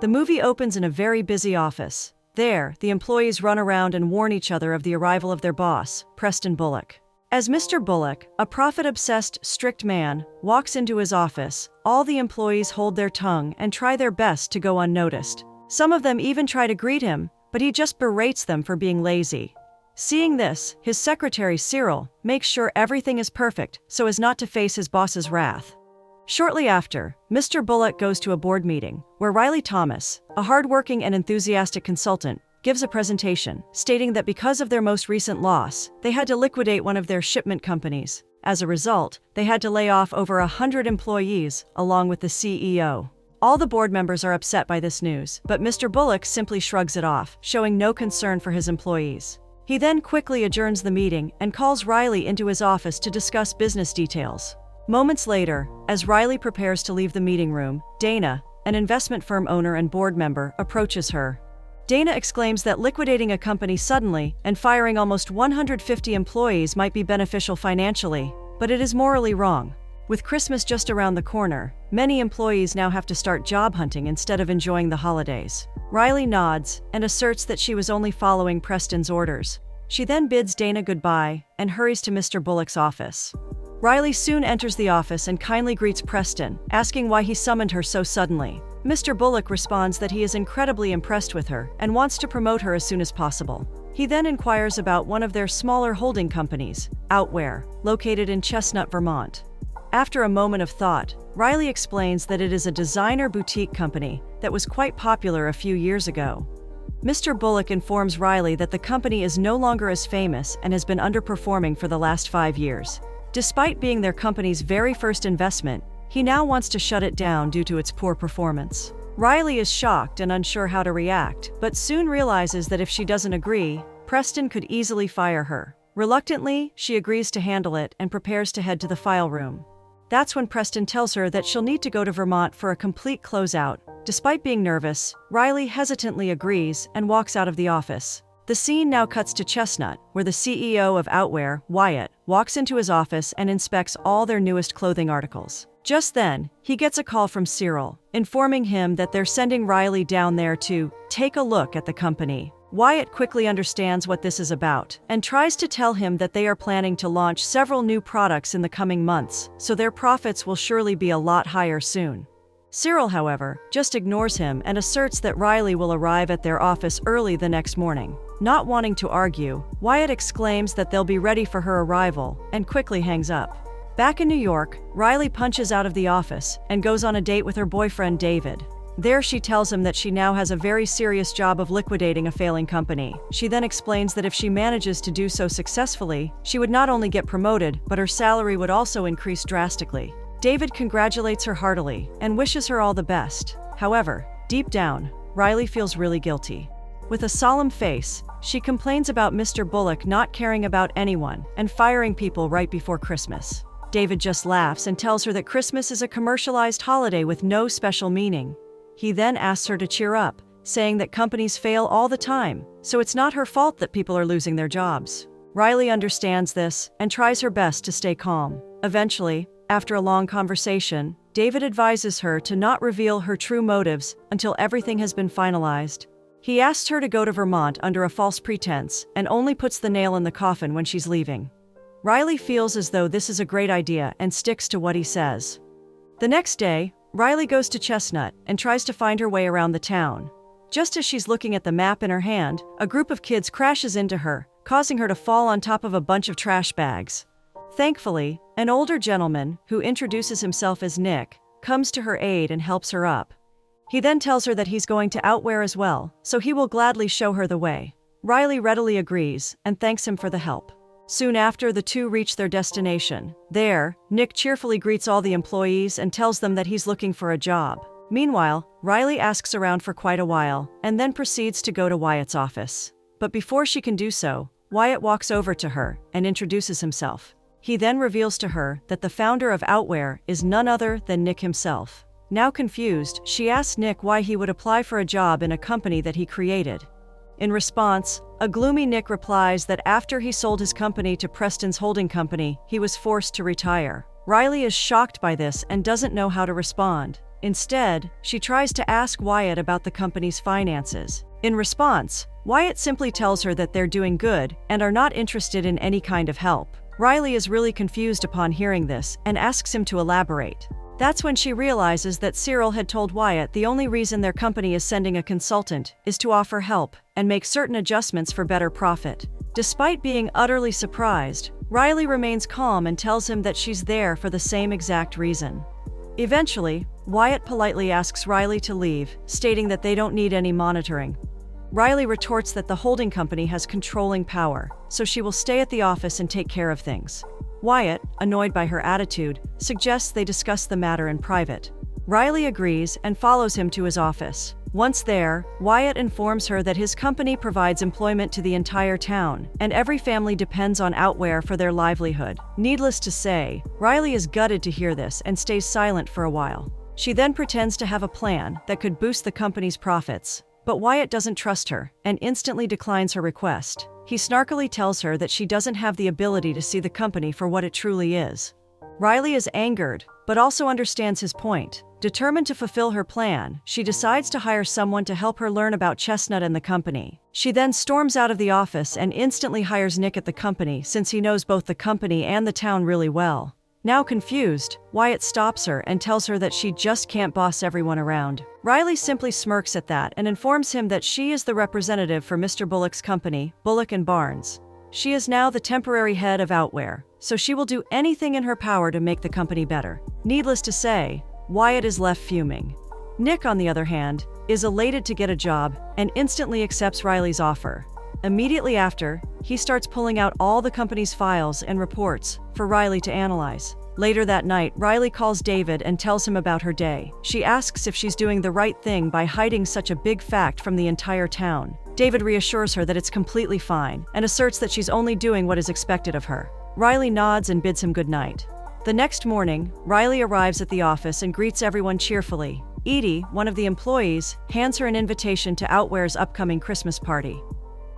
The movie opens in a very busy office. There, the employees run around and warn each other of the arrival of their boss, Preston Bullock. As Mr. Bullock, a profit-obsessed, strict man, walks into his office, all the employees hold their tongue and try their best to go unnoticed. Some of them even try to greet him, but he just berates them for being lazy. Seeing this, his secretary Cyril makes sure everything is perfect so as not to face his boss's wrath. Shortly after, Mr. Bullock goes to a board meeting, where Riley Thomas, a hardworking and enthusiastic consultant, gives a presentation, stating that because of their most recent loss, they had to liquidate one of their shipment companies. As a result, they had to lay off over 100 employees, along with the CEO. All the board members are upset by this news, but Mr. Bullock simply shrugs it off, showing no concern for his employees. He then quickly adjourns the meeting and calls Riley into his office to discuss business details. Moments later, as Riley prepares to leave the meeting room, Dana, an investment firm owner and board member, approaches her. Dana exclaims that liquidating a company suddenly and firing almost 150 employees might be beneficial financially, but it is morally wrong. With Christmas just around the corner, many employees now have to start job hunting instead of enjoying the holidays. Riley nods and asserts that she was only following Preston's orders. She then bids Dana goodbye and hurries to Mr. Bullock's office. Riley soon enters the office and kindly greets Preston, asking why he summoned her so suddenly. Mr. Bullock responds that he is incredibly impressed with her and wants to promote her as soon as possible. He then inquires about one of their smaller holding companies, Outwear, located in Chestnut, Vermont. After a moment of thought, Riley explains that it is a designer boutique company that was quite popular a few years ago. Mr. Bullock informs Riley that the company is no longer as famous and has been underperforming for the last 5 years. Despite being their company's very first investment, he now wants to shut it down due to its poor performance. Riley is shocked and unsure how to react, but soon realizes that if she doesn't agree, Preston could easily fire her. Reluctantly, she agrees to handle it and prepares to head to the file room. That's when Preston tells her that she'll need to go to Vermont for a complete closeout. Despite being nervous, Riley hesitantly agrees and walks out of the office. The scene now cuts to Chestnut, where the CEO of Outwear, Wyatt, walks into his office and inspects all their newest clothing articles. Just then, he gets a call from Cyril, informing him that they're sending Riley down there to take a look at the company. Wyatt quickly understands what this is about and tries to tell him that they are planning to launch several new products in the coming months, so their profits will surely be a lot higher soon. Cyril, however, just ignores him and asserts that Riley will arrive at their office early the next morning. Not wanting to argue, Wyatt exclaims that they'll be ready for her arrival and quickly hangs up. Back in New York, Riley punches out of the office and goes on a date with her boyfriend David. There she tells him that she now has a very serious job of liquidating a failing company. She then explains that if she manages to do so successfully, she would not only get promoted, but her salary would also increase drastically. David congratulates her heartily and wishes her all the best. However, deep down, Riley feels really guilty. With a solemn face, she complains about Mr. Bullock not caring about anyone and firing people right before Christmas. David just laughs and tells her that Christmas is a commercialized holiday with no special meaning. He then asks her to cheer up, saying that companies fail all the time, so it's not her fault that people are losing their jobs. Riley understands this and tries her best to stay calm. Eventually, after a long conversation, David advises her to not reveal her true motives until everything has been finalized. He asks her to go to Vermont under a false pretense and only puts the nail in the coffin when she's leaving. Riley feels as though this is a great idea and sticks to what he says. The next day, Riley goes to Chestnut and tries to find her way around the town. Just as she's looking at the map in her hand, a group of kids crashes into her, causing her to fall on top of a bunch of trash bags. Thankfully, an older gentleman, who introduces himself as Nick, comes to her aid and helps her up. He then tells her that he's going to Outwear as well, so he will gladly show her the way. Riley readily agrees and thanks him for the help. Soon after, the two reach their destination. There, Nick cheerfully greets all the employees and tells them that he's looking for a job. Meanwhile, Riley asks around for quite a while and then proceeds to go to Wyatt's office. But before she can do so, Wyatt walks over to her and introduces himself. He then reveals to her that the founder of Outwear is none other than Nick himself. Now confused, she asks Nick why he would apply for a job in a company that he created. In response, a gloomy Nick replies that after he sold his company to Preston's holding company, he was forced to retire. Riley is shocked by this and doesn't know how to respond. Instead, she tries to ask Wyatt about the company's finances. In response, Wyatt simply tells her that they're doing good and are not interested in any kind of help. Riley is really confused upon hearing this and asks him to elaborate. That's when she realizes that Cyril had told Wyatt the only reason their company is sending a consultant is to offer help and make certain adjustments for better profit. Despite being utterly surprised, Riley remains calm and tells him that she's there for the same exact reason. Eventually, Wyatt politely asks Riley to leave, stating that they don't need any monitoring. Riley retorts that the holding company has controlling power, so she will stay at the office and take care of things. Wyatt, annoyed by her attitude, suggests they discuss the matter in private. Riley agrees and follows him to his office. Once there, Wyatt informs her that his company provides employment to the entire town, and every family depends on Outwear for their livelihood. Needless to say, Riley is gutted to hear this and stays silent for a while. She then pretends to have a plan that could boost the company's profits, but Wyatt doesn't trust her and instantly declines her request. He snarkily tells her that she doesn't have the ability to see the company for what it truly is. Riley is angered, but also understands his point. Determined to fulfill her plan, she decides to hire someone to help her learn about Chestnut and the company. She then storms out of the office and instantly hires Nick at the company since he knows both the company and the town really well. Now confused, Wyatt stops her and tells her that she just can't boss everyone around. Riley simply smirks at that and informs him that she is the representative for Mr. Bullock's company, Bullock & Barnes. She is now the temporary head of Outwear, so she will do anything in her power to make the company better. Needless to say, Wyatt is left fuming. Nick, on the other hand, is elated to get a job and instantly accepts Riley's offer. Immediately after, he starts pulling out all the company's files and reports for Riley to analyze. Later that night, Riley calls David and tells him about her day. She asks if she's doing the right thing by hiding such a big fact from the entire town. David reassures her that it's completely fine and asserts that she's only doing what is expected of her. Riley nods and bids him good night. The next morning, Riley arrives at the office and greets everyone cheerfully. Edie, one of the employees, hands her an invitation to Outwear's upcoming Christmas party.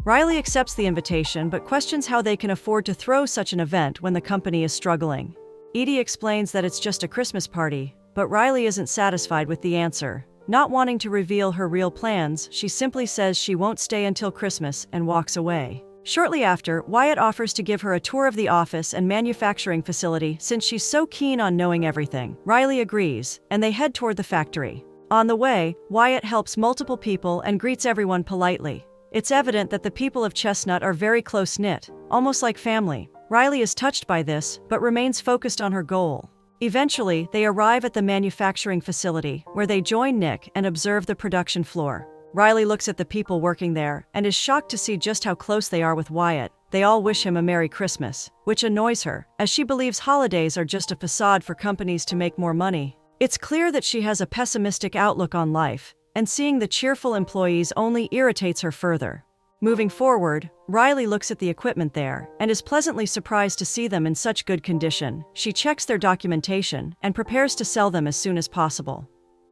Riley accepts the invitation but questions how they can afford to throw such an event when the company is struggling. Edie explains that it's just a Christmas party, but Riley isn't satisfied with the answer. Not wanting to reveal her real plans, she simply says she won't stay until Christmas and walks away. Shortly after, Wyatt offers to give her a tour of the office and manufacturing facility since she's so keen on knowing everything. Riley agrees, and they head toward the factory. On the way, Wyatt helps multiple people and greets everyone politely. It's evident that the people of Chestnut are very close-knit, almost like family. Riley is touched by this, but remains focused on her goal. Eventually, they arrive at the manufacturing facility, where they join Nick and observe the production floor. Riley looks at the people working there and is shocked to see just how close they are with Wyatt. They all wish him a Merry Christmas, which annoys her, as she believes holidays are just a facade for companies to make more money. It's clear that she has a pessimistic outlook on life, and seeing the cheerful employees only irritates her further. Moving forward, Riley looks at the equipment there and is pleasantly surprised to see them in such good condition. She checks their documentation and prepares to sell them as soon as possible.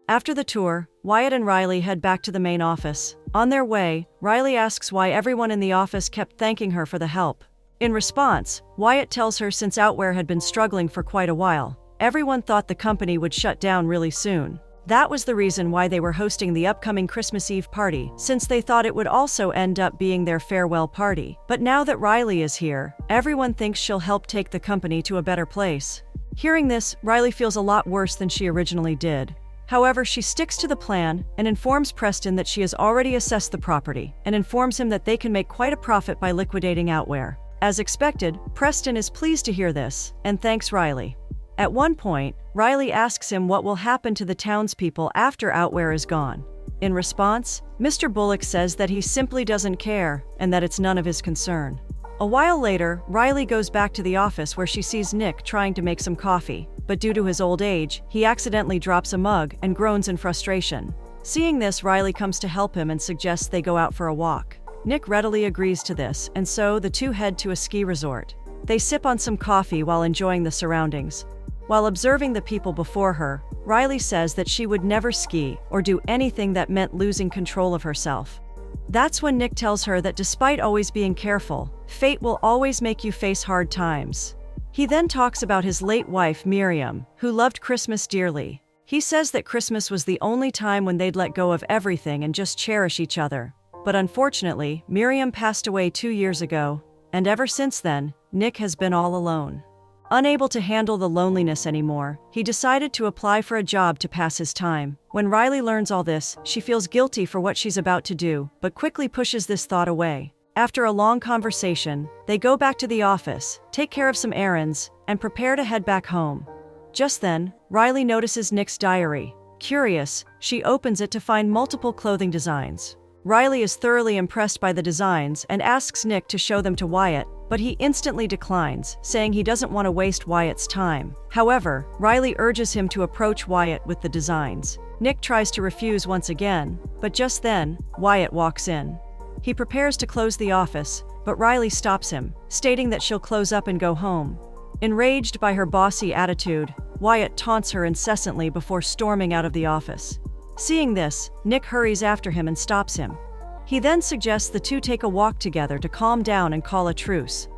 After the tour, Wyatt and Riley head back to the main office. On their way, Riley asks why everyone in the office kept thanking her for the help. In response, Wyatt tells her since Outwear had been struggling for quite a while, everyone thought the company would shut down really soon. That was the reason why they were hosting the upcoming Christmas Eve party, since they thought it would also end up being their farewell party. But now that Riley is here, everyone thinks she'll help take the company to a better place. Hearing this, Riley feels a lot worse than she originally did. However, she sticks to the plan and informs Preston that she has already assessed the property and informs him that they can make quite a profit by liquidating Outwear. As expected, Preston is pleased to hear this and thanks Riley. At one point, Riley asks him what will happen to the townspeople after Outwear is gone. In response, Mr. Bullock says that he simply doesn't care and that it's none of his concern. A while later, Riley goes back to the office where she sees Nick trying to make some coffee, but due to his old age, he accidentally drops a mug and groans in frustration. Seeing this, Riley comes to help him and suggests they go out for a walk. Nick readily agrees to this, and so the two head to a ski resort. They sip on some coffee while enjoying the surroundings. While observing the people before her, Riley says that she would never ski or do anything that meant losing control of herself. That's when Nick tells her that despite always being careful, fate will always make you face hard times. He then talks about his late wife, Miriam, who loved Christmas dearly. He says that Christmas was the only time when they'd let go of everything and just cherish each other. But unfortunately, Miriam passed away 2 years ago, and ever since then, Nick has been all alone. Unable to handle the loneliness anymore, he decided to apply for a job to pass his time. When Riley learns all this, she feels guilty for what she's about to do, but quickly pushes this thought away. After a long conversation, they go back to the office, take care of some errands, and prepare to head back home. Just then, Riley notices Nick's diary. Curious, she opens it to find multiple clothing designs. Riley is thoroughly impressed by the designs and asks Nick to show them to Wyatt, but he instantly declines, saying he doesn't want to waste Wyatt's time. However, Riley urges him to approach Wyatt with the designs. Nick tries to refuse once again, but just then, Wyatt walks in. He prepares to close the office, but Riley stops him, stating that she'll close up and go home. Enraged by her bossy attitude, Wyatt taunts her incessantly before storming out of the office. Seeing this, Nick hurries after him and stops him. He then suggests the two take a walk together to calm down and call a truce.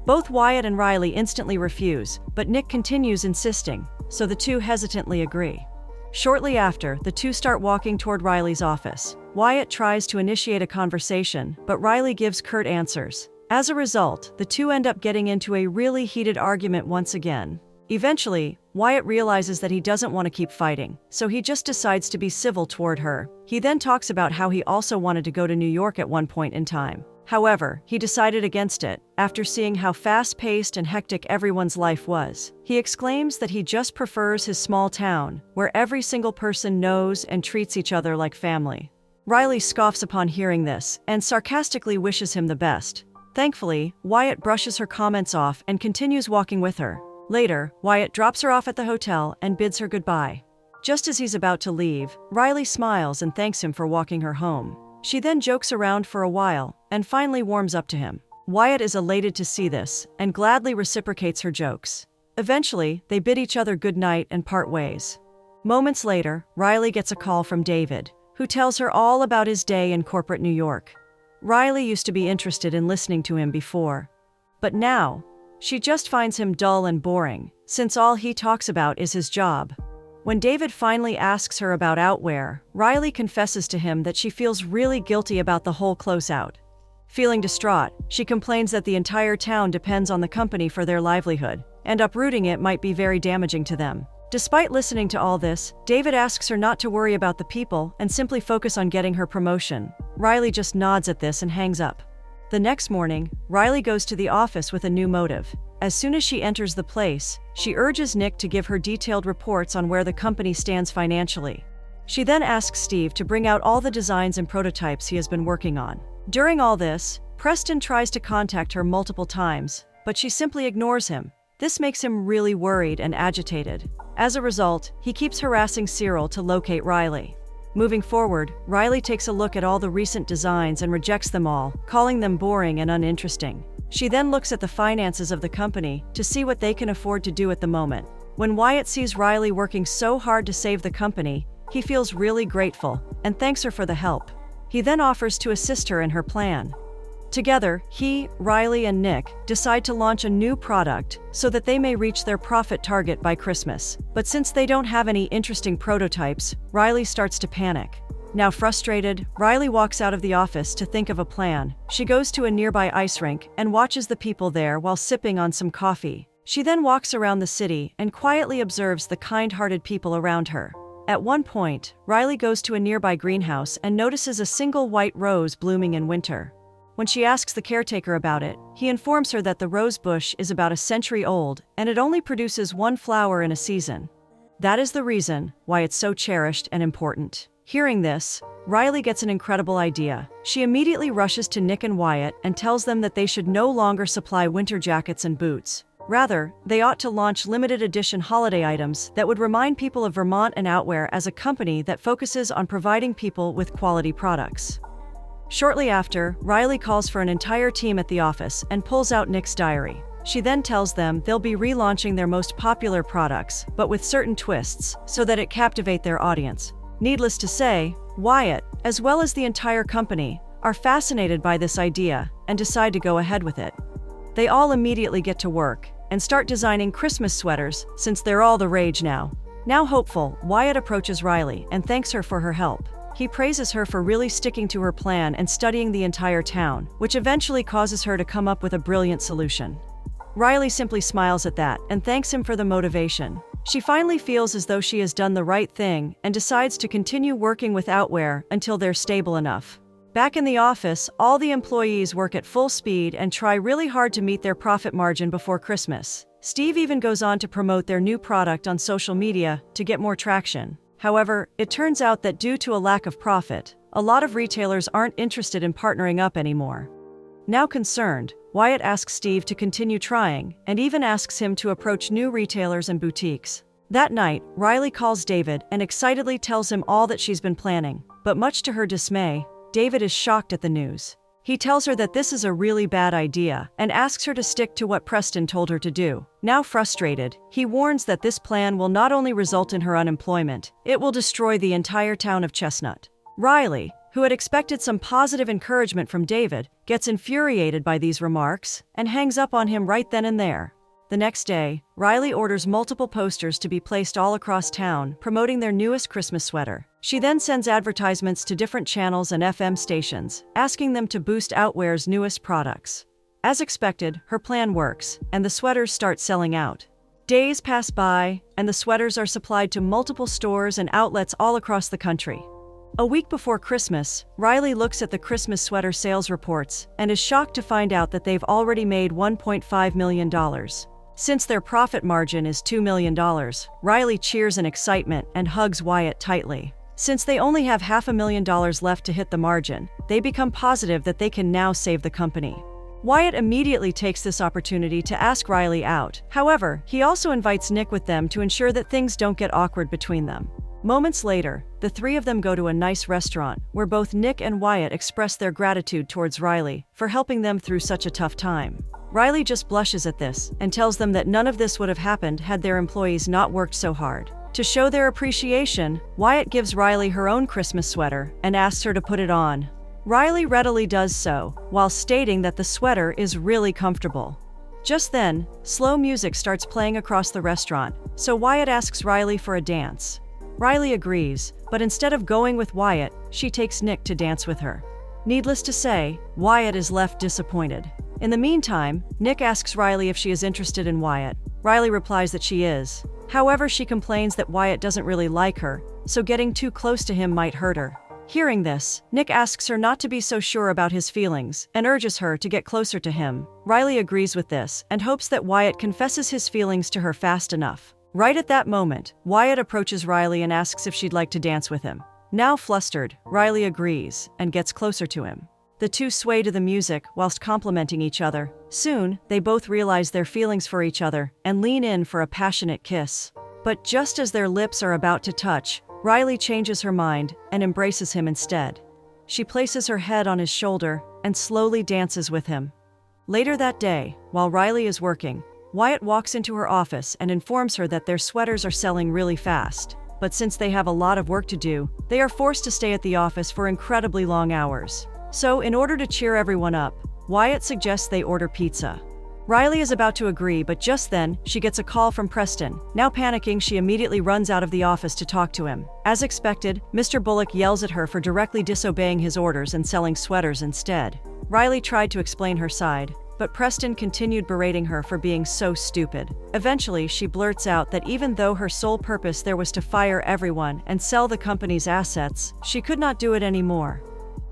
Both Wyatt and Riley instantly refuse, but Nick continues insisting, so the two hesitantly agree. Shortly after, the two start walking toward Riley's office. Wyatt tries to initiate a conversation, but Riley gives curt answers. As a result, the two end up getting into a really heated argument once again. Eventually, Wyatt realizes that he doesn't want to keep fighting, so he just decides to be civil toward her. He then talks about how he also wanted to go to New York at one point in time. However, he decided against it, after seeing how fast-paced and hectic everyone's life was. He exclaims that he just prefers his small town, where every single person knows and treats each other like family. Riley scoffs upon hearing this, and sarcastically wishes him the best. Thankfully, Wyatt brushes her comments off and continues walking with her. Later, Wyatt drops her off at the hotel and bids her goodbye. Just as he's about to leave, Riley smiles and thanks him for walking her home. She then jokes around for a while, and finally warms up to him. Wyatt is elated to see this, and gladly reciprocates her jokes. Eventually, they bid each other goodnight and part ways. Moments later, Riley gets a call from David, who tells her all about his day in corporate New York. Riley used to be interested in listening to him before, but now, she just finds him dull and boring, since all he talks about is his job. When David finally asks her about outwear, Riley confesses to him that she feels really guilty about the whole closeout. Feeling distraught, she complains that the entire town depends on the company for their livelihood, and uprooting it might be very damaging to them. Despite listening to all this, David asks her not to worry about the people and simply focus on getting her promotion. Riley just nods at this and hangs up. The next morning, Riley goes to the office with a new motive. As soon as she enters the place, she urges Nick to give her detailed reports on where the company stands financially. She then asks Steve to bring out all the designs and prototypes he has been working on. During all this, Preston tries to contact her multiple times, but she simply ignores him. This makes him really worried and agitated. As a result, he keeps harassing Cyril to locate Riley. Moving forward, Riley takes a look at all the recent designs and rejects them all, calling them boring and uninteresting. She then looks at the finances of the company to see what they can afford to do at the moment. When Wyatt sees Riley working so hard to save the company, he feels really grateful and thanks her for the help. He then offers to assist her in her plan. Together, he, Riley, and Nick decide to launch a new product so that they may reach their profit target by Christmas. But since they don't have any interesting prototypes, Riley starts to panic. Now frustrated, Riley walks out of the office to think of a plan. She goes to a nearby ice rink and watches the people there while sipping on some coffee. She then walks around the city and quietly observes the kind-hearted people around her. At one point, Riley goes to a nearby greenhouse and notices a single white rose blooming in winter. When she asks the caretaker about it, he informs her that the rose bush is about a century old and it only produces one flower in a season. That is the reason why it's so cherished and important. Hearing this, Riley gets an incredible idea. She immediately rushes to Nick and Wyatt and tells them that they should no longer supply winter jackets and boots. Rather, they ought to launch limited edition holiday items that would remind people of Vermont and Outwear as a company that focuses on providing people with quality products. Shortly after, Riley calls for an entire team at the office and pulls out Nick's diary. She then tells them they'll be relaunching their most popular products, but with certain twists, so that it captivate their audience. Needless to say, Wyatt, as well as the entire company, are fascinated by this idea and decide to go ahead with it. They all immediately get to work and start designing Christmas sweaters since they're all the rage now. Now hopeful, Wyatt approaches Riley and thanks her for her help. He praises her for really sticking to her plan and studying the entire town, which eventually causes her to come up with a brilliant solution. Riley simply smiles at that and thanks him for the motivation. She finally feels as though she has done the right thing and decides to continue working with Outwear until they're stable enough. Back in the office, all the employees work at full speed and try really hard to meet their profit margin before Christmas. Steve even goes on to promote their new product on social media to get more traction. However, it turns out that due to a lack of profit, a lot of retailers aren't interested in partnering up anymore. Now concerned, Wyatt asks Steve to continue trying and even asks him to approach new retailers and boutiques. That night, Riley calls David and excitedly tells him all that she's been planning, but much to her dismay, David is shocked at the news. He tells her that this is a really bad idea and asks her to stick to what Preston told her to do. Now frustrated, he warns that this plan will not only result in her unemployment, it will destroy the entire town of Chestnut. Riley, who had expected some positive encouragement from David, gets infuriated by these remarks and hangs up on him right then and there. The next day, Riley orders multiple posters to be placed all across town, promoting their newest Christmas sweater. She then sends advertisements to different channels and FM stations, asking them to boost Outwear's newest products. As expected, her plan works, and the sweaters start selling out. Days pass by, and the sweaters are supplied to multiple stores and outlets all across the country. A week before Christmas, Riley looks at the Christmas sweater sales reports and is shocked to find out that they've already made $1.5 million. Since their profit margin is $2 million, Riley cheers in excitement and hugs Wyatt tightly. Since they only have $500,000 left to hit the margin, they become positive that they can now save the company. Wyatt immediately takes this opportunity to ask Riley out. However, he also invites Nick with them to ensure that things don't get awkward between them. Moments later, the three of them go to a nice restaurant where both Nick and Wyatt express their gratitude towards Riley for helping them through such a tough time. Riley just blushes at this and tells them that none of this would have happened had their employees not worked so hard. To show their appreciation, Wyatt gives Riley her own Christmas sweater and asks her to put it on. Riley readily does so, while stating that the sweater is really comfortable. Just then, slow music starts playing across the restaurant, so Wyatt asks Riley for a dance. Riley agrees, but instead of going with Wyatt, she takes Nick to dance with her. Needless to say, Wyatt is left disappointed. In the meantime, Nick asks Riley if she is interested in Wyatt. Riley replies that she is. However, she complains that Wyatt doesn't really like her, so getting too close to him might hurt her. Hearing this, Nick asks her not to be so sure about his feelings and urges her to get closer to him. Riley agrees with this and hopes that Wyatt confesses his feelings to her fast enough. Right at that moment, Wyatt approaches Riley and asks if she'd like to dance with him. Now flustered, Riley agrees and gets closer to him. The two sway to the music whilst complimenting each other. Soon, they both realize their feelings for each other and lean in for a passionate kiss. But just as their lips are about to touch, Riley changes her mind and embraces him instead. She places her head on his shoulder and slowly dances with him. Later that day, while Riley is working, Wyatt walks into her office and informs her that their sweaters are selling really fast. But since they have a lot of work to do, they are forced to stay at the office for incredibly long hours. So, in order to cheer everyone up, Wyatt suggests they order pizza. Riley is about to agree, but just then, she gets a call from Preston. Now panicking, she immediately runs out of the office to talk to him. As expected, Mr. Bullock yells at her for directly disobeying his orders and selling sweaters instead. Riley tried to explain her side, but Preston continued berating her for being so stupid. Eventually, she blurts out that even though her sole purpose there was to fire everyone and sell the company's assets, she could not do it anymore.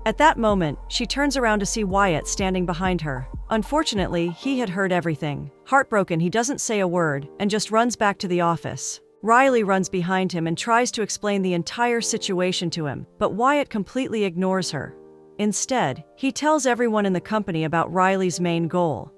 At that moment, she turns around to see Wyatt standing behind her. Unfortunately, he had heard everything. Heartbroken, he doesn't say a word and just runs back to the office. Riley runs behind him and tries to explain the entire situation to him, but Wyatt completely ignores her. Instead, he tells everyone in the company about Riley's main goal.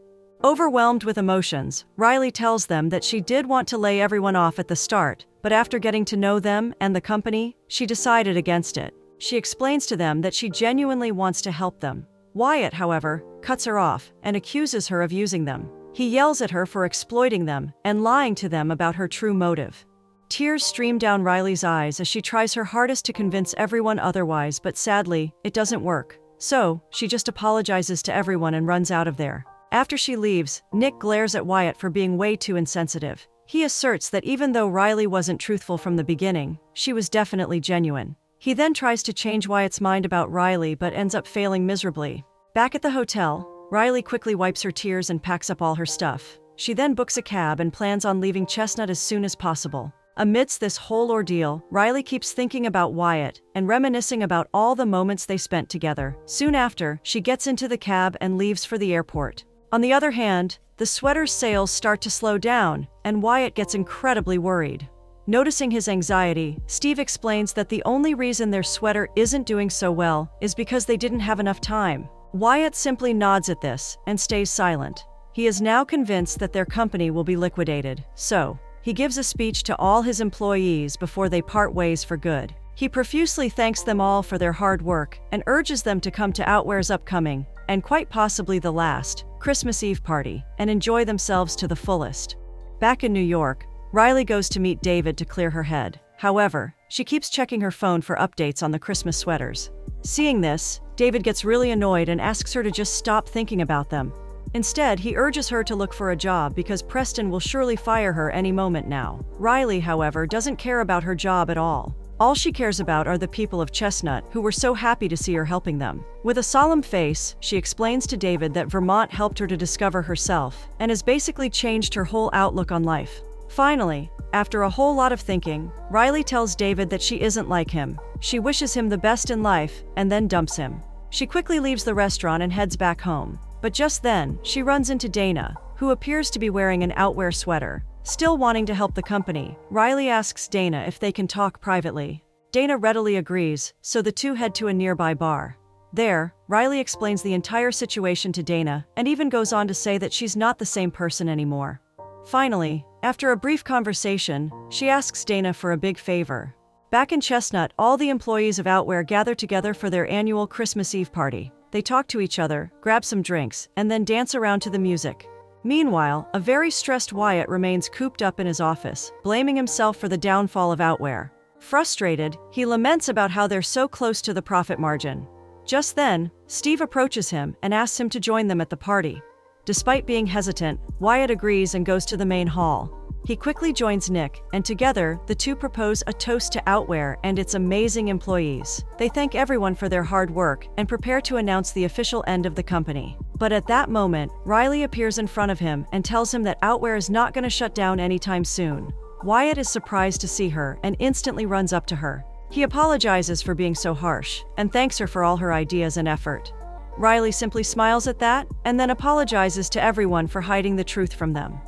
Overwhelmed with emotions, Riley tells them that she did want to lay everyone off at the start, but after getting to know them and the company, she decided against it. She explains to them that she genuinely wants to help them. Wyatt, however, cuts her off and accuses her of using them. He yells at her for exploiting them and lying to them about her true motive. Tears stream down Riley's eyes as she tries her hardest to convince everyone otherwise, but sadly, it doesn't work. So, she just apologizes to everyone and runs out of there. After she leaves, Nick glares at Wyatt for being way too insensitive. He asserts that even though Riley wasn't truthful from the beginning, she was definitely genuine. He then tries to change Wyatt's mind about Riley but ends up failing miserably. Back at the hotel, Riley quickly wipes her tears and packs up all her stuff. She then books a cab and plans on leaving Chestnut as soon as possible. Amidst this whole ordeal, Riley keeps thinking about Wyatt and reminiscing about all the moments they spent together. Soon after, she gets into the cab and leaves for the airport. On the other hand, the sweater's sales start to slow down, and Wyatt gets incredibly worried. Noticing his anxiety, Steve explains that the only reason their sweater isn't doing so well is because they didn't have enough time. Wyatt simply nods at this and stays silent. He is now convinced that their company will be liquidated, so he gives a speech to all his employees before they part ways for good. He profusely thanks them all for their hard work and urges them to come to Outwear's upcoming, and quite possibly the last, Christmas Eve party, and enjoy themselves to the fullest. Back in New York, Riley goes to meet David to clear her head. However, she keeps checking her phone for updates on the Christmas sweaters. Seeing this, David gets really annoyed and asks her to just stop thinking about them. Instead, he urges her to look for a job because Preston will surely fire her any moment now. Riley, however, doesn't care about her job at all. All she cares about are the people of Chestnut, who were so happy to see her helping them. With a solemn face, she explains to David that Vermont helped her to discover herself and has basically changed her whole outlook on life. Finally, after a whole lot of thinking, Riley tells David that she isn't like him. She wishes him the best in life and then dumps him. She quickly leaves the restaurant and heads back home. But just then, she runs into Dana, who appears to be wearing an Outwear sweater. Still wanting to help the company, Riley asks Dana if they can talk privately. Dana readily agrees, so the two head to a nearby bar. There, Riley explains the entire situation to Dana and even goes on to say that she's not the same person anymore. Finally, after a brief conversation, she asks Dana for a big favor. Back in Chestnut, all the employees of Outwear gather together for their annual Christmas Eve party. They talk to each other, grab some drinks, and then dance around to the music. Meanwhile, a very stressed Wyatt remains cooped up in his office, blaming himself for the downfall of Outwear. Frustrated, he laments about how they're so close to the profit margin. Just then, Steve approaches him and asks him to join them at the party. Despite being hesitant, Wyatt agrees and goes to the main hall. He quickly joins Nick, and together, the two propose a toast to Outwear and its amazing employees. They thank everyone for their hard work and prepare to announce the official end of the company. But at that moment, Riley appears in front of him and tells him that Outwear is not going to shut down anytime soon. Wyatt is surprised to see her and instantly runs up to her. He apologizes for being so harsh and thanks her for all her ideas and effort. Riley simply smiles at that and then apologizes to everyone for hiding the truth from them.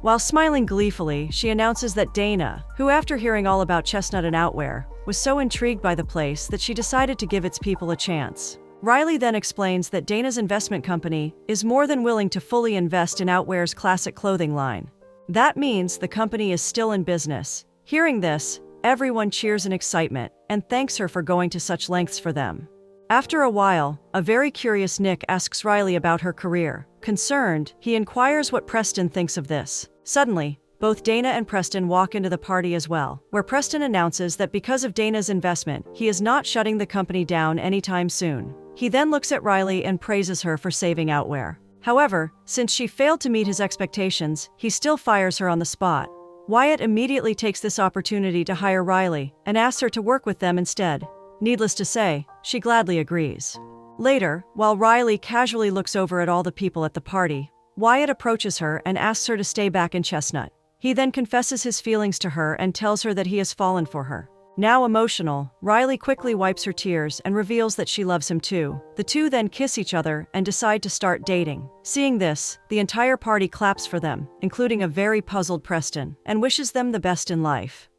While smiling gleefully, she announces that Dana, who after hearing all about Chestnut and Outwear, was so intrigued by the place that she decided to give its people a chance. Riley then explains that Dana's investment company is more than willing to fully invest in Outwear's classic clothing line. That means the company is still in business. Hearing this, everyone cheers in excitement and thanks her for going to such lengths for them. After a while, a very curious Nick asks Riley about her career. Concerned, he inquires what Preston thinks of this. Suddenly, both Dana and Preston walk into the party as well, where Preston announces that because of Dana's investment, he is not shutting the company down anytime soon. He then looks at Riley and praises her for saving Outwear. However, since she failed to meet his expectations, he still fires her on the spot. Wyatt immediately takes this opportunity to hire Riley and asks her to work with them instead. Needless to say, she gladly agrees. Later, while Riley casually looks over at all the people at the party, Wyatt approaches her and asks her to stay back in Chestnut. He then confesses his feelings to her and tells her that he has fallen for her. Now emotional, Riley quickly wipes her tears and reveals that she loves him too. The two then kiss each other and decide to start dating. Seeing this, the entire party claps for them, including a very puzzled Preston, and wishes them the best in life.